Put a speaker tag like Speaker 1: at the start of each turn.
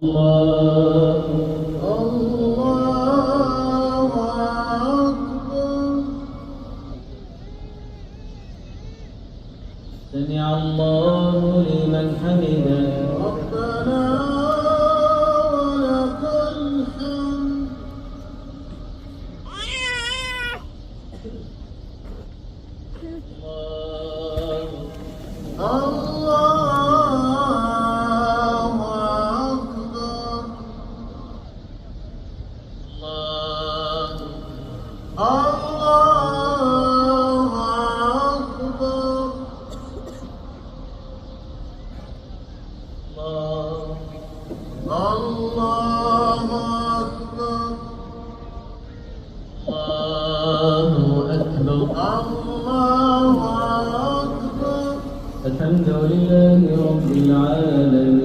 Speaker 1: الله الله أكبر. سمع الله لمن حمده. ربنا ولك الحمد. الحمد لله رب العالمين.